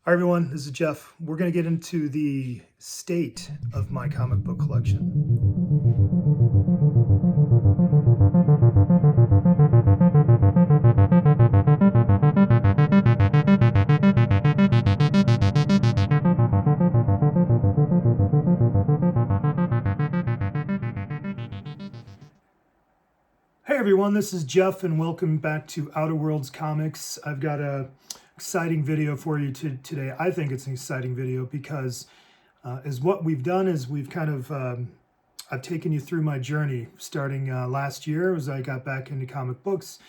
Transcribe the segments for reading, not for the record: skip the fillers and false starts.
Hi everyone, this is Jeff. We're going to get into the state of my comic book collection. Hey everyone, this is Jeff and welcome back to Outer Worlds Comics. I've got a exciting video for you today. I think it's an exciting video because what we've done is we've kind of I've taken you through my journey starting last year as I got back into comic books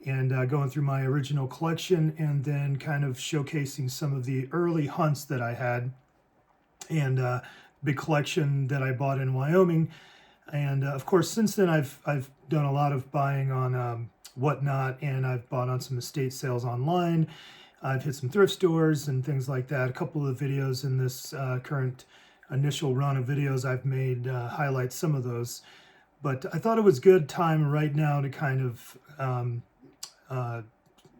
and going through my original collection and then kind of showcasing some of the early hunts that I had and big collection that I bought in Wyoming. And of course, since then, I've done a lot of buying on Whatnot, and I've bought on some estate sales online. I've hit some thrift stores and things like that. A couple of videos in this current initial run of videos I've made highlight some of those. But I thought it was good time right now to kind of,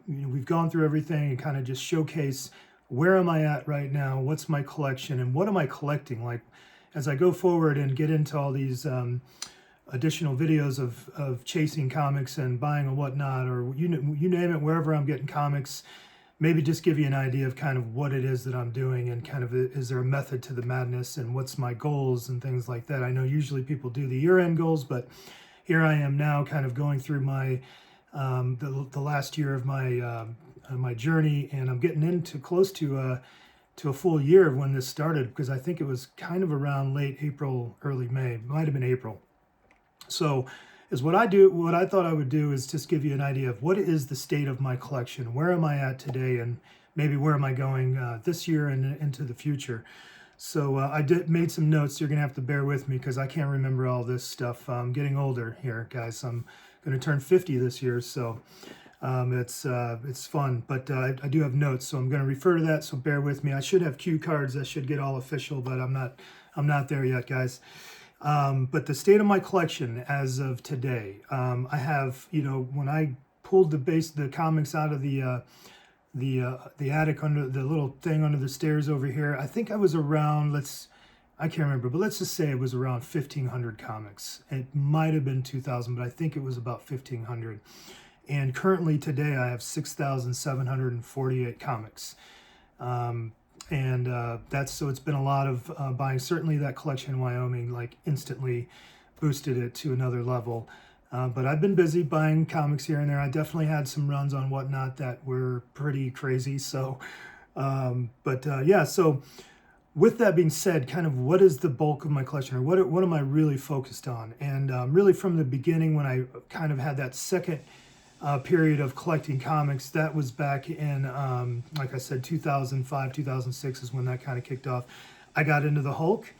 we've gone through everything and kind of just showcase where am I at right now, what's my collection, and what am I collecting? Like, as I go forward and get into all these additional videos of chasing comics and buying and whatnot, or you name it, wherever I'm getting comics, maybe just give you an idea of kind of what it is that I'm doing and kind of is there a method to the madness and what's my goals and things like that. I know usually people do the year-end goals, but here I am now kind of going through my the last year of my journey, and I'm getting into close to a full year of when this started, because I think it was kind of around late April, early May. It might have been April. So is what I thought I would do is just give you an idea of what is the state of my collection. Where am I at today, and maybe where am I going this year and into the future. So I made some notes. You're going to have to bear with me because I can't remember all this stuff. I'm getting older here, guys. I'm going to turn 50 this year, so it's fun, but I do have notes, so I'm going to refer to that. So bear with me. I should have cue cards. I should get all official, but I'm not there yet, guys. But the state of my collection as of today, I have, when I pulled the comics out of the attic under the little thing under the stairs over here, I think I was around, I can't remember, but let's just say it was around 1,500 comics. It might have been 2,000, but I think it was about 1,500. And currently today I have 6,748 comics. So it's been a lot of buying. Certainly that collection in Wyoming like instantly boosted it to another level. But I've been busy buying comics here and there. I definitely had some runs on Whatnot that were pretty crazy. So, yeah, so with that being said, kind of what is the bulk of my collection, or what am I really focused on? And really from the beginning, when I kind of had that second period of collecting comics, that was back in, like I said, 2005, 2006 is when that kind of kicked off. I got into the Hulk.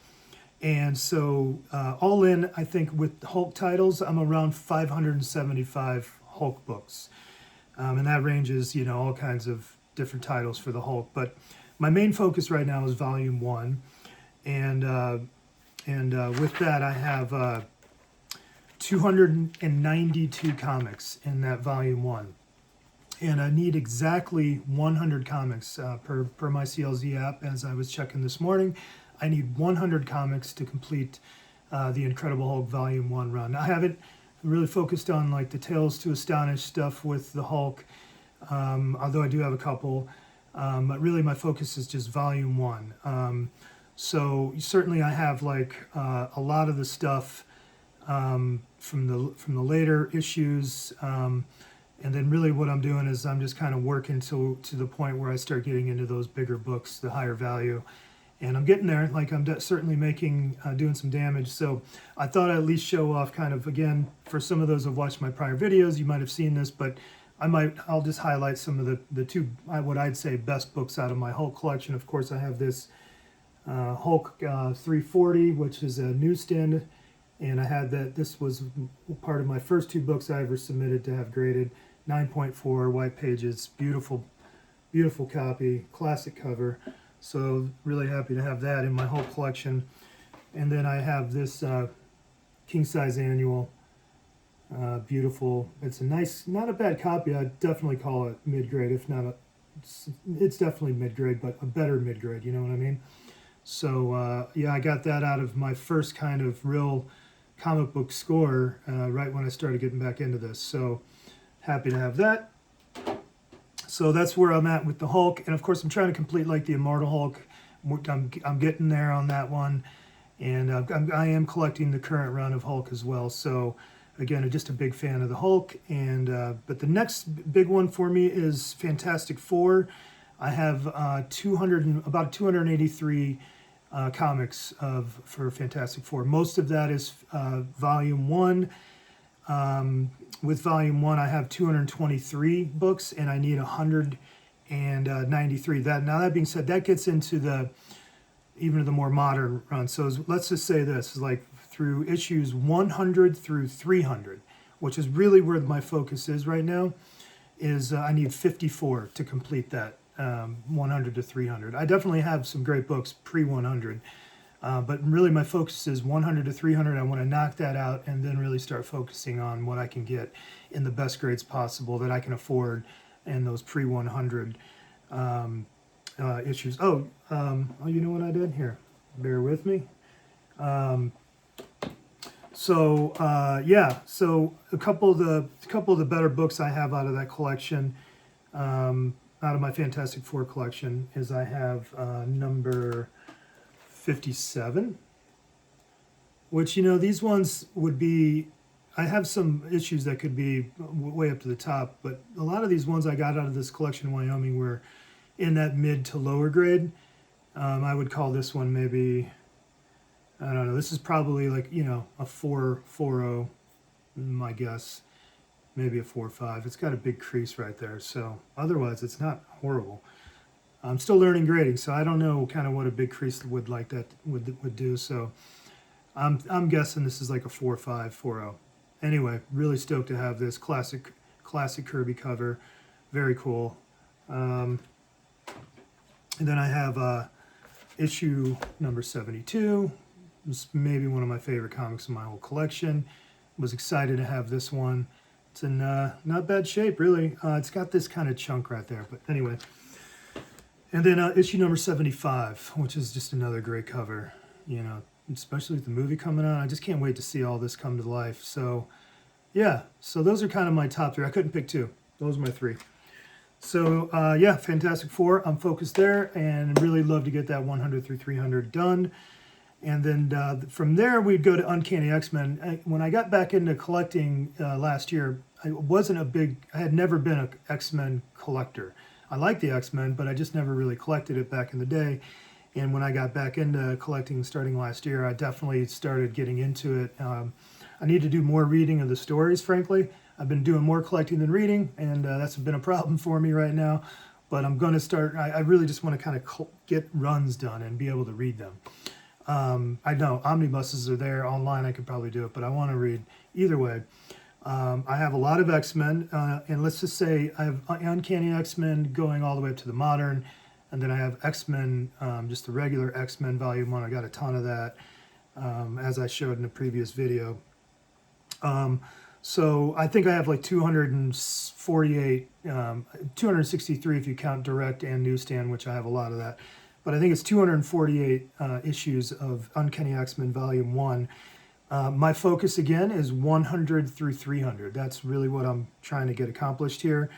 And so all in, I think with Hulk titles, I'm around 575 Hulk books. And that ranges, all kinds of different titles for the Hulk. But my main focus right now is Volume 1. And with that, I have 292 comics in that Volume 1. And I need exactly 100 comics per my CLZ app. As I was checking this morning, I need 100 comics to complete the Incredible Hulk Volume 1 run. I haven't really focused on like the Tales to Astonish stuff with the Hulk, although I do have a couple. But really my focus is just Volume 1. So certainly I have like a lot of the stuff from the later issues. And then really what I'm doing is I'm just kind of working to the point where I start getting into those bigger books, the higher value. And I'm getting there, like I'm certainly doing some damage. So I thought I'd at least show off kind of, again, for some of those who've watched my prior videos, you might have seen this, but I'll just highlight some of the two, what I'd say, best books out of my Hulk collection. Of course, I have this Hulk 340, which is a newsstand. And I had that, this was part of my first two books I ever submitted to have graded, 9.4 white pages, beautiful, beautiful copy, classic cover. So really happy to have that in my whole collection. And then I have this king size annual, beautiful. It's a nice, not a bad copy. I'd definitely call it mid-grade, if not it's definitely mid-grade, but a better mid-grade, you know what I mean? So yeah, I got that out of my first kind of real comic book score right when I started getting back into this. So happy to have that. So that's where I'm at with the Hulk, and of course I'm trying to complete like the Immortal Hulk. I'm getting there on that one, and I am collecting the current run of Hulk as well. So again, I'm just a big fan of the Hulk, and but the next big one for me is Fantastic Four. I have about 283 comics for Fantastic Four. Most of that is Volume 1. With Volume 1, I have 223 books, and I need 193. That being said, that gets into even the more modern run. So let's just say this, like through issues 100 through 300, which is really where my focus is right now, is I need 54 to complete that 100 to 300. I definitely have some great books pre-100, but really my focus is 100 to 300. I want to knock that out and then really start focusing on what I can get in the best grades possible that I can afford in those pre-100 issues. Oh, you know what I did here? Bear with me. Yeah, so a couple of the better books I have out of that collection, out of my Fantastic Four collection, is I have number 57, which, you know, these ones would be, I have some issues that could be way up to the top, but a lot of these ones I got out of this collection in Wyoming were in that mid to lower grade. I would call this one maybe, I don't know, this is probably like, you know, a 4.40, my guess, maybe a 4.5. It's got a big crease right there, so otherwise it's not horrible. I'm still learning grading, so I don't know kind of what a big crease would do. So I'm guessing this is like a 4.5, 4.0. Anyway, really stoked to have this classic Kirby cover, very cool. And then I have issue number 72. It's maybe one of my favorite comics in my whole collection. Was excited to have this one. It's in not bad shape, really. It's got this kind of chunk right there, but anyway. And then issue number 75, which is just another great cover, you know, especially with the movie coming out. I just can't wait to see all this come to life. So, yeah, so those are kind of my top three. I couldn't pick two. Those are my three. So, yeah, Fantastic Four, I'm focused there, and really love to get that 100 through 300 done. And then from there, we'd go to Uncanny X-Men. When I got back into collecting last year, I had never been an X-Men collector. I like the X-Men, but I just never really collected it back in the day. And when I got back into collecting starting last year, I definitely started getting into it. I need to do more reading of the stories, frankly. I've been doing more collecting than reading, and that's been a problem for me right now. But I'm going to start, I really just want to kind of get runs done and be able to read them. I know omnibuses are there online, I could probably do it, but I want to read either way. I have a lot of X-Men, and let's just say I have Uncanny X-Men going all the way up to the modern, and then I have X-Men, just the regular X-Men Volume 1. I got a ton of that, as I showed in the previous video. So I think I have like 248, 263 if you count direct and newsstand, which I have a lot of that. But I think it's 248 issues of Uncanny X-Men Volume 1. My focus, again, is 100 through 300. That's really what I'm trying to get accomplished here.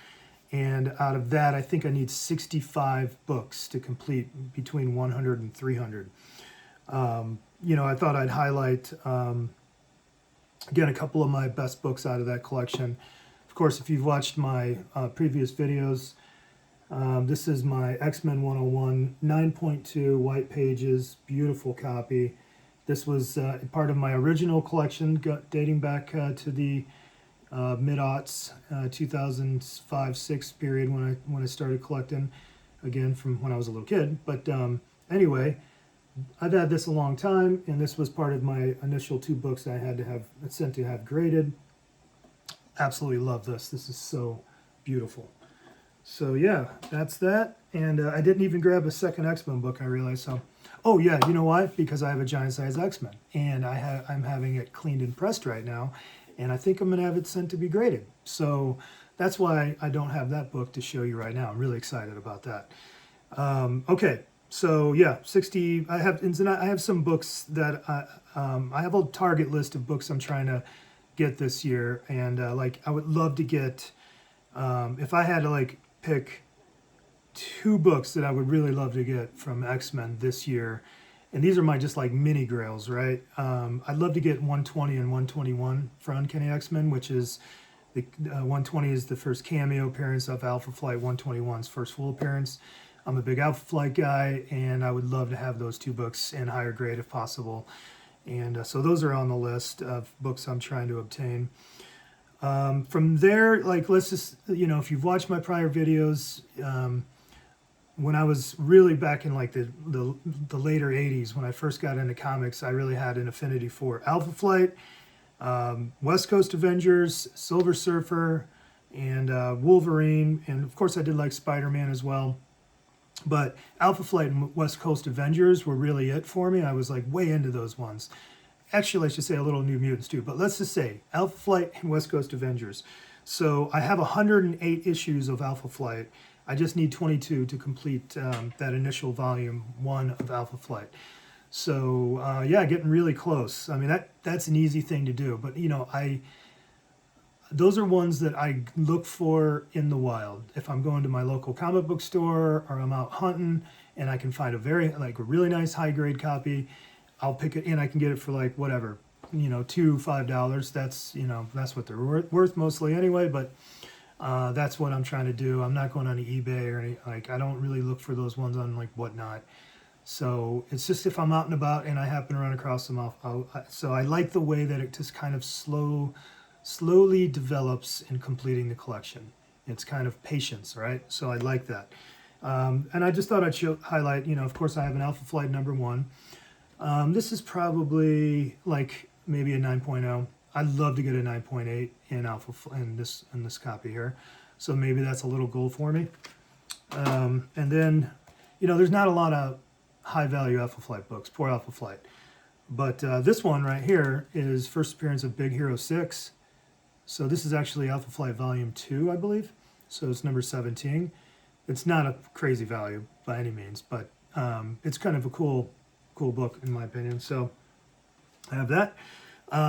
And out of that, I think I need 65 books to complete between 100 and 300. You know, I thought I'd highlight, again, a couple of my best books out of that collection. Of course, if you've watched my previous videos, this is my X-Men 101, 9.2 white pages, beautiful copy. This was part of my original collection dating back to the mid-aughts, 2005-06 period when I started collecting, again, from when I was a little kid. But anyway, I've had this a long time, and this was part of my initial 2 books I had to have sent to have graded. Absolutely love this. This is so beautiful. So yeah, that's that. And I didn't even grab a second X-Men book, I realized. So, oh yeah, you know why? Because I have a giant size X-Men, and I'm having it cleaned and pressed right now, and I think I'm gonna have it sent to be graded. So that's why I don't have that book to show you right now. I'm really excited about that. Okay, so yeah, 60. I have some books that I have a target list of books I'm trying to get this year, and like I would love to get. If I had to like pick two books that I would really love to get from X-Men this year, and these are my just like mini grails, right? I'd love to get 120 and 121 for Uncanny X-Men, which is the 120 is the first cameo appearance of Alpha Flight, 121's first full appearance. I'm a big Alpha Flight guy, and I would love to have those two books in higher grade if possible. And so those are on the list of books I'm trying to obtain. From there, like let's just, if you've watched my prior videos, when I was really back in like the later 80s, when I first got into comics, I really had an affinity for Alpha Flight, West Coast Avengers, Silver Surfer, and Wolverine. And of course I did like Spider-Man as well. But Alpha Flight and West Coast Avengers were really it for me. I was like way into those ones. Actually, I should say a little New Mutants too, but let's just say Alpha Flight and West Coast Avengers. So I have 108 issues of Alpha Flight. I just need 22 to complete that initial volume 1 of Alpha Flight. So yeah, getting really close. I mean, that's an easy thing to do, but those are ones that I look for in the wild. If I'm going to my local comic book store or I'm out hunting and I can find a really nice high grade copy, I'll pick it and I can get it for like whatever, $2-5. That's what they're worth mostly anyway, but that's what I'm trying to do. I'm not going on eBay or any, I don't really look for those ones on like Whatnot. So it's just if I'm out and about and I happen to run across them, so I like the way that it just kind of slowly develops in completing the collection. It's kind of patience, right? So I like that. And I just thought I'd highlight, of course I have an Alpha Flight number 1. This is probably like maybe a 9.0. I'd love to get a 9.8 in in this copy here. So maybe that's a little goal for me. And then, there's not a lot of high value Alpha Flight books, poor Alpha Flight. But this one right here is first appearance of Big Hero 6. So this is actually Alpha Flight Volume 2, I believe. So it's number 17. It's not a crazy value by any means, but it's kind of a cool book in my opinion. So I have that.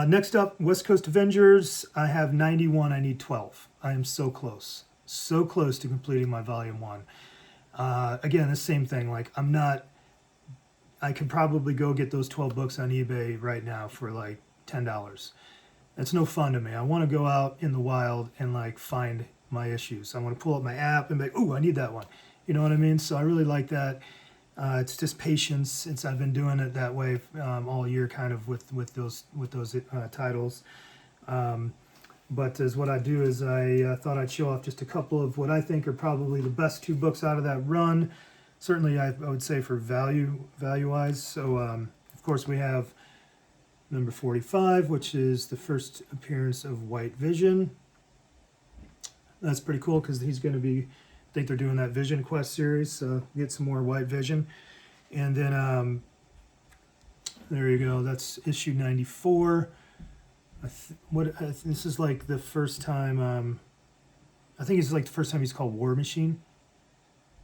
Next up, West Coast Avengers. I have 91. I need 12. I am so close to completing my volume 1. Again, the same thing. Like I could probably go get those 12 books on eBay right now for like $10. That's no fun to me. I want to go out in the wild and like find my issues. I want to pull up my app and be like, ooh, I need that one. You know what I mean? So I really like that. It's just patience. I've been doing it that way all year, kind of with those titles. But as what I do is I thought I'd show off just a couple of what I think are probably the best 2 books out of that run. Certainly, I would say for value wise. So of course we have number 45, which is the first appearance of White Vision. That's pretty cool because he's going to be. I think they're doing that Vision Quest series, so get some more White Vision. And then, there you go, that's issue 94. This is like the first time, I think it's like the first time he's called War Machine.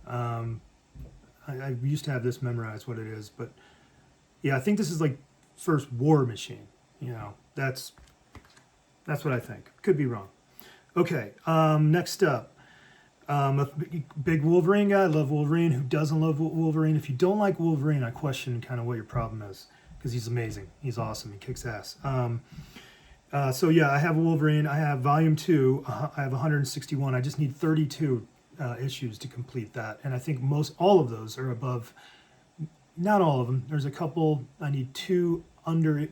I used to have this memorized, what it is, but yeah, I think this is like first War Machine. That's what I think. Could be wrong. Okay, next up. A big Wolverine guy. I love Wolverine. Who doesn't love Wolverine? If you don't like Wolverine, I question kind of what your problem is, because he's amazing. He's awesome. He kicks ass. So yeah, I have Wolverine. I have volume 2. I have 161. I just need 32 issues to complete that. And I think all of those are above, not all of them. There's a couple, I need 2 under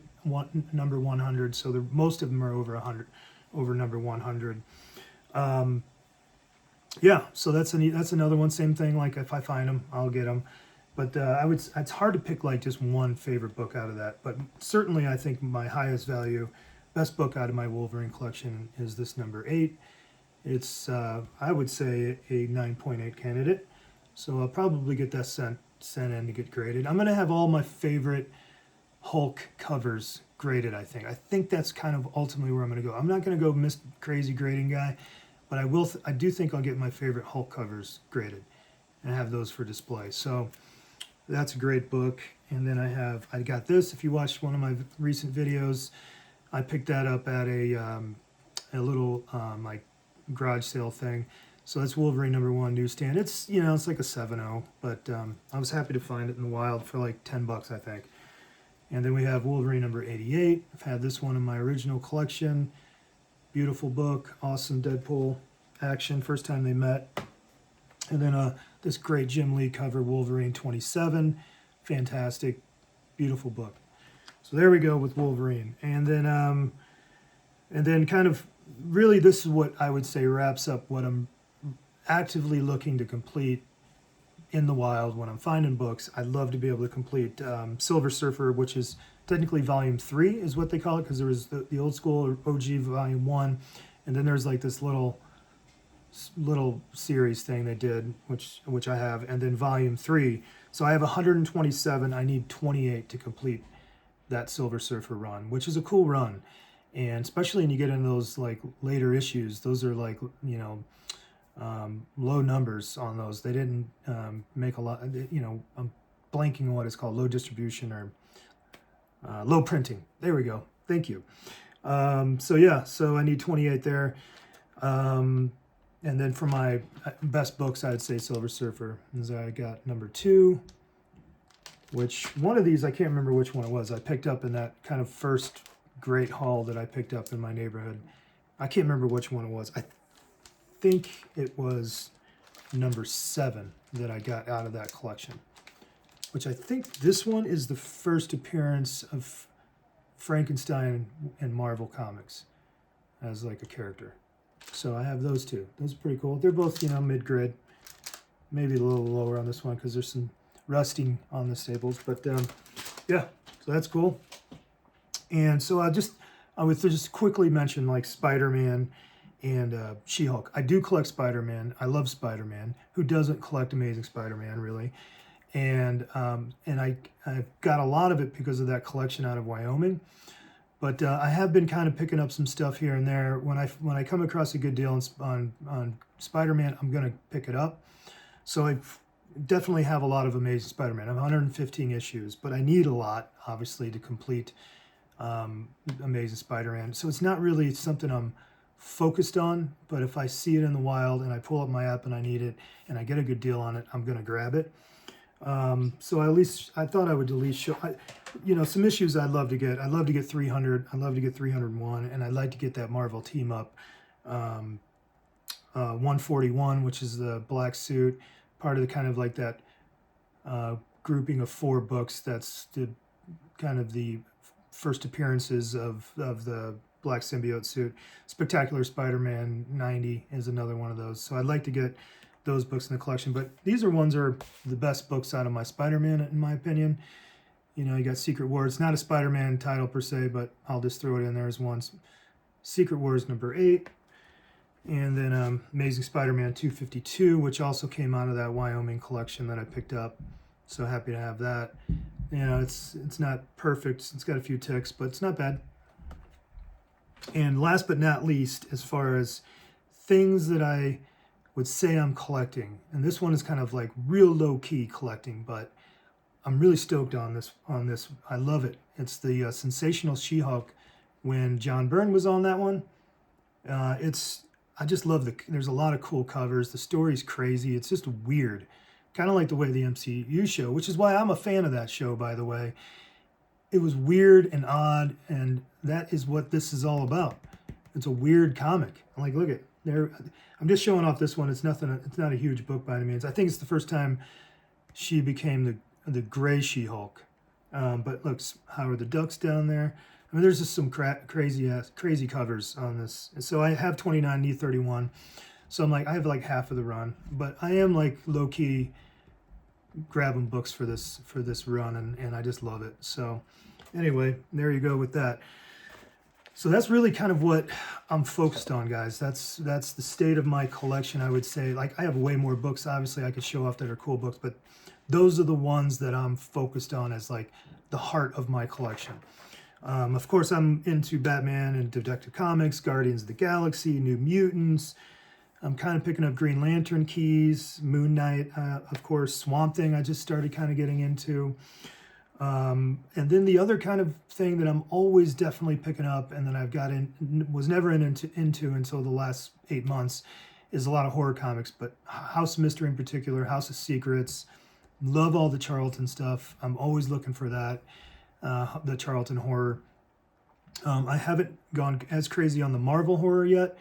number 100. So most of them are over 100, over number 100. Yeah, so that's another one. Same thing. Like if I find them, I'll get them. But it's hard to pick like just one favorite book out of that. But certainly, I think my highest value, best book out of my Wolverine collection is this number 8. It's I would say a 9.8 candidate. So I'll probably get that sent in to get graded. I'm gonna have all my favorite Hulk covers graded. I think that's kind of ultimately where I'm gonna go. I'm not gonna go crazy grading guy. but I do think I'll get my favorite Hulk covers graded and have those for display. So that's a great book. And then I got this. If you watched one of my recent videos, I picked that up at a little like garage sale thing. So that's Wolverine #1 newsstand. It's, you know, it's like a 7.0, but I was happy to find it in the wild for like 10 bucks, I think. And then we have Wolverine #88. I've had this one in my original collection. Beautiful book, awesome Deadpool action, first time they met. And then this great Jim Lee cover, Wolverine 27. Fantastic, beautiful book. So there we go with Wolverine. And then kind of really this is what I would say wraps up what I'm actively looking to complete in the wild when I'm finding books. I'd love to be able to complete Silver Surfer, which is technically volume 3 is what they call it, because there was the old school OG volume 1, and then there's like this little series thing they did, which I have, and then volume 3. So I have 127. I need 28 to complete that Silver Surfer run, which is a cool run. And especially when you get into those like later issues, those are like, you know, low numbers on those. They didn't make a lot, you know, I'm blanking on what it's called, low distribution or low printing. There we go. Thank you. So yeah, so I need 28 there. And then for my best books, I'd say Silver Surfer. As I got #2, which one of these, I can't remember which one it was. I picked up in that kind of first great haul that I picked up in my neighborhood. I can't remember which one it was. I think it was #7 that I got out of that collection, which I think this one is the first appearance of Frankenstein in Marvel Comics as like a character. So I have those two. Those are pretty cool. They're both, you know, mid-grid. Maybe a little lower on this one because there's some rusting on the staples. But yeah, so that's cool. And so I would just quickly mention like Spider-Man and She-Hulk. I do collect Spider-Man. I love Spider-Man. Who doesn't collect Amazing Spider-Man, really? And I've got a lot of it because of that collection out of Wyoming. But I have been kind of picking up some stuff here and there. When I come across a good deal on Spider-Man, I'm going to pick it up. So I definitely have a lot of Amazing Spider-Man. I have 115 issues, but I need a lot, obviously, to complete Amazing Spider-Man. So it's not really something I'm focused on, but if I see it in the wild and I pull up my app and I need it and I get a good deal on it, I'm going to grab it. So I thought I would at least show, you know, some issues I'd love to get. I'd love to get 300. I'd love to get 301, and I'd like to get that Marvel team up 141, which is the black suit, part of the kind of like that grouping of 4 books. That's the kind of the first appearances of the black symbiote suit. Spectacular Spider-Man 90 is another one of those. So I'd like to get those books in the collection, but these are the best books out of my Spider-Man, in my opinion. You know, you got Secret Wars. It's not a Spider-Man title per se, but I'll just throw it in there as one. Secret Wars #8, and then Amazing Spider-Man 252, which also came out of that Wyoming collection that I picked up. So happy to have that. You know, it's not perfect. It's got a few ticks, but it's not bad. And last but not least, as far as things that I would say I'm collecting, and this one is kind of like real low-key collecting, but I'm really stoked on this. I love it. It's the Sensational She-Hulk when John Byrne was on that one. I just love there's a lot of cool covers. The story's crazy. It's just weird. Kind of like the way the MCU show, which is why I'm a fan of that show, by the way. It was weird and odd, and that is what this is all about. It's a weird comic. I'm like, look at there. I'm just showing off this one. It's nothing. It's not a huge book by any means. I think it's the first time she became the gray She-Hulk. But look, Howard the Duck's down there. I mean, there's just some crazy covers on this. So I have 29, need 31. So I'm like, I have like half of the run, but I am like low key grabbing books for this run, and I just love it. So anyway, there you go with that. So that's really kind of what I'm focused on, guys. That's the state of my collection, I would say. Like, I have way more books, obviously, I could show off that are cool books, but those are the ones that I'm focused on as like the heart of my collection. Of course, I'm into Batman and Detective Comics, Guardians of the Galaxy, New Mutants, I'm kind of picking up Green Lantern keys, Moon Knight, of course, Swamp Thing I just started kind of getting into. And then the other kind of thing that I'm always definitely picking up, and that I've got was never into until the last 8 months, is a lot of horror comics, but House of Mystery in particular, House of Secrets. Love all the Charlton stuff. I'm always looking for that, the Charlton horror. I haven't gone as crazy on the Marvel horror yet.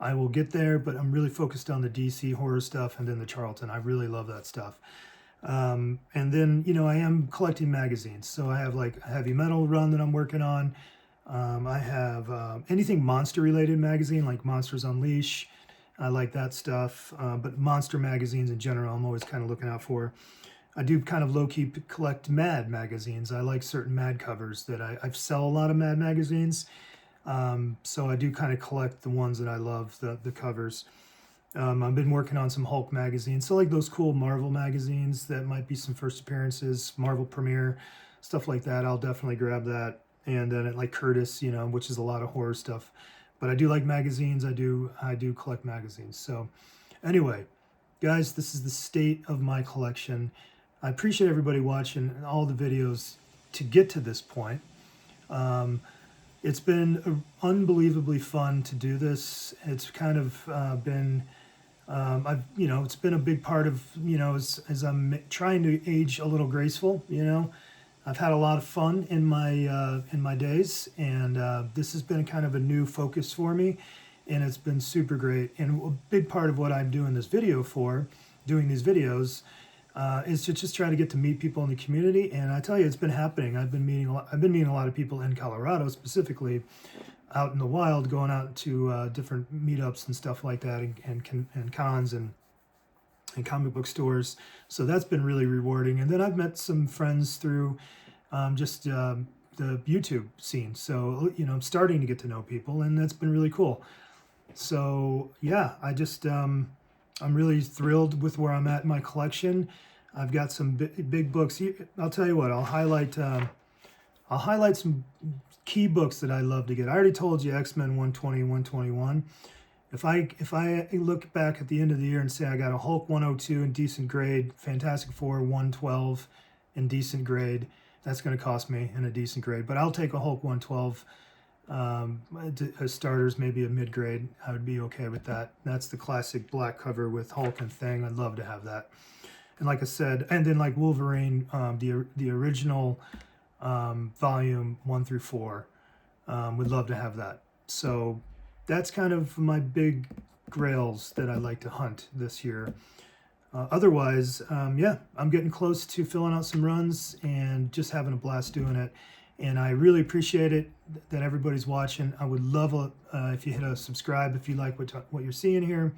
I will get there, but I'm really focused on the DC horror stuff and then the Charlton. I really love that stuff. And then, I am collecting magazines. So I have like a heavy metal run that I'm working on. I have anything monster related magazine, like Monsters Unleash. I like that stuff. But monster magazines in general, I'm always kind of looking out for. I do kind of low-key collect Mad magazines. I like certain Mad covers that I sell a lot of Mad magazines. So I do kind of collect the ones that I love, the covers. I've been working on some Hulk magazines. So like those cool Marvel magazines that might be some first appearances, Marvel Premiere, stuff like that. I'll definitely grab that. And then like Curtis, which is a lot of horror stuff. But I do like magazines. I do collect magazines. So anyway, guys, this is the state of my collection. I appreciate everybody watching all the videos to get to this point. It's been unbelievably fun to do this. It's kind of been, it's been a big part of, as I'm trying to age a little graceful. I've had a lot of fun in my days, and this has been kind of a new focus for me, and it's been super great. And a big part of what I'm doing this video for, doing these videos, is to just try to get to meet people in the community. And I tell you, it's been happening. I've been meeting a lot of people in Colorado, specifically out in the wild, going out to different meetups and stuff like that, and cons and comic book stores. So that's been really rewarding. And then I've met some friends through just the YouTube scene. So I'm starting to get to know people, and that's been really cool. So yeah, I'm really thrilled with where I'm at in my collection. I've got some big books. I'll tell you what, I'll highlight some key books that I love to get. I already told you X-Men 120, 121. If I look back at the end of the year and say I got a Hulk 102 in decent grade, Fantastic Four 112 in decent grade, that's going to cost me in a decent grade. But I'll take a Hulk 112 as starters, maybe a mid-grade. I would be okay with that. That's the classic black cover with Hulk and Thing. I'd love to have that. And like I said, and then like Wolverine, the original volume 1 through 4, would love to have that. So that's kind of my big grails that I like to hunt this year. Otherwise, yeah, I'm getting close to filling out some runs and just having a blast doing it. And I really appreciate it that everybody's watching. I would love if you hit a subscribe if you like what you're seeing here.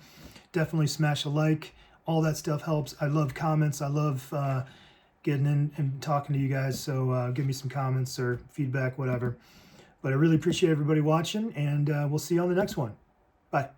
Definitely smash a like. All that stuff helps. I love comments. I love getting in and talking to you guys. So give me some comments or feedback, whatever. But I really appreciate everybody watching, and we'll see you on the next one. Bye.